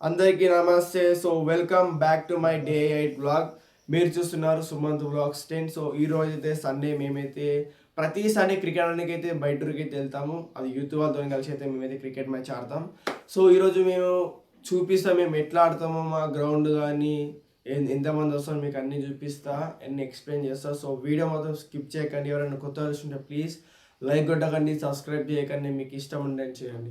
అందరికీ నమస్తే. So welcome back to my day 8 vlog. మీరు చూస్తున్నారు సుమంత్ వ్లాగ్స్ 10. సో ఈ రోజు అయితే సండే. మేమైతే ప్రతి సండే క్రికెట్ ఆడడానికి అయితే బయటకి అయితే వెళ్తాము. అది యూత్ వాళ్ళతో కలిసి అయితే మేమైతే క్రికెట్ మ్యాచ్ ఆడతాం. సో ఈరోజు మేము చూపిస్తాం మేము ఎట్లా ఆడతామో, మా గ్రౌండ్ కానీ ఎంతమంది వస్తారో మీకు అన్నీ చూపిస్తా, అన్ని ఎక్స్ప్లెయిన్ చేస్తా. సో వీడియో మొత్తం స్కిప్ చేయకండి. ఎవరైనా కొత్త చూస్తుంటే ప్లీజ్ లైక్ కొట్టకండి, సబ్స్క్రైబ్ చేయకండి, మీకు ఇష్టం ఉండే చేయండి.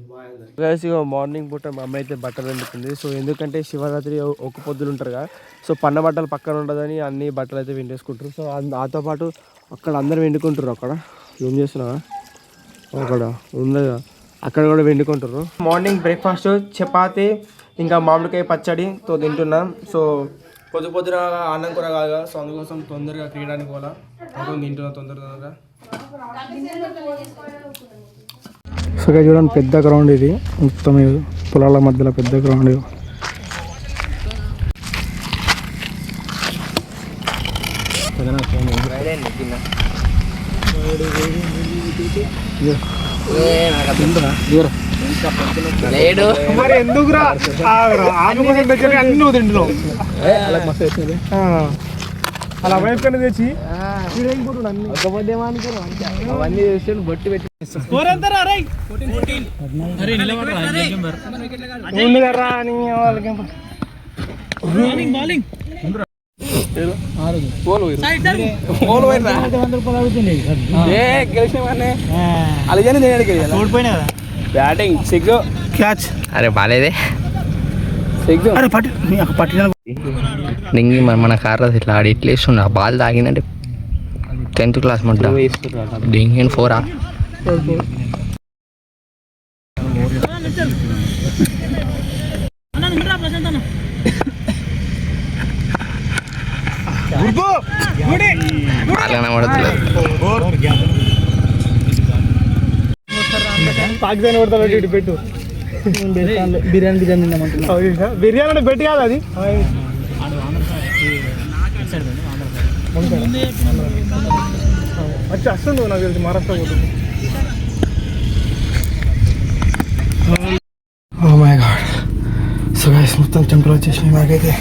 బాగా మార్నింగ్ పూట మా అమ్మ అయితే బట్టలు వండుతుంది. సో ఎందుకంటే శివరాత్రి ఒక పొద్దులు ఉంటారు కదా, సో పన్న బట్టలు పక్కన ఉండదని అన్ని బట్టలు అయితే వెండేసుకుంటారు. సో దాంతో పాటు అక్కడ అందరు వెండుకుంటారు. అక్కడ ఏం చేస్తున్నావా, అక్కడ ఉన్నది అక్కడ కూడా వెండుకుంటారు. మార్నింగ్ బ్రేక్ఫాస్ట్ చపాతి ఇంకా మామిడికాయ పచ్చడితో తింటున్నాం. సో పొద్దున అన్నం కూర కాదు, సో అందుకోసం తొందరగా తీయడానికి పోలా తింటున్నా తొందరగా. సో చూడండి, పెద్ద గ్రౌండ్ ఇది, మొత్తం పొలాల మధ్యలో పెద్ద గ్రౌండ్. మరి ఎందుకురా అన్ని తింటున్నావు అలా వైపుకన్నా తెచ్చి అవన్నీ చేసి బొట్టి పెట్టి బ్యాటింగ్ సిగ్గు క్యాచ్. అరే బాలేదే సిగ్గు. అరే పట్టిన డింగి మన కార్లో ఇట్లా ఆడి ఇట్లా వేస్తుండ బాల్ తాగిందంటే 10th క్లాస్ మంట డింగి 4 పాకిస్తాన్ కొడతాడు ఇటు పెట్టు. బిర్యానీ బిర్యానీ అంటే పెట్టి కాదు అది. వచ్చి వస్తుంది నాకు తెలిసి మహారాష్ట్ర పోతుంది. Oh my god. So guys మొత్తం టెంపుల్ వచ్చేసి మాకైతే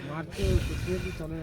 మార్చి చాలా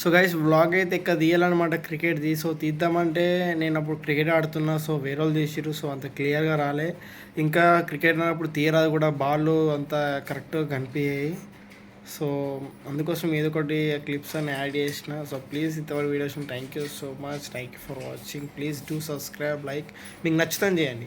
సో గైస్ వ్లాగ్ అయితే ఇక్కడ తీయాలన్నమాట క్రికెట్ది. సో తీద్దామంటే నేను అప్పుడు క్రికెట్ ఆడుతున్నా, సో వేరే వాళ్ళు తీసిరు, సో అంత క్లియర్గా రాలే. ఇంకా క్రికెట్ అన్నప్పుడు తీయరాదు కూడా, బాల్ అంత కరెక్ట్గా కనిపించాయి. సో అందుకోసం ఏదో ఒకటి క్లిప్స్ అని యాడ్ చేసిన. సో ప్లీజ్ ఇంతవరకు videos thank you so much, thank you for watching. Please do subscribe, like, మీకు నచ్చుతుంది చేయండి.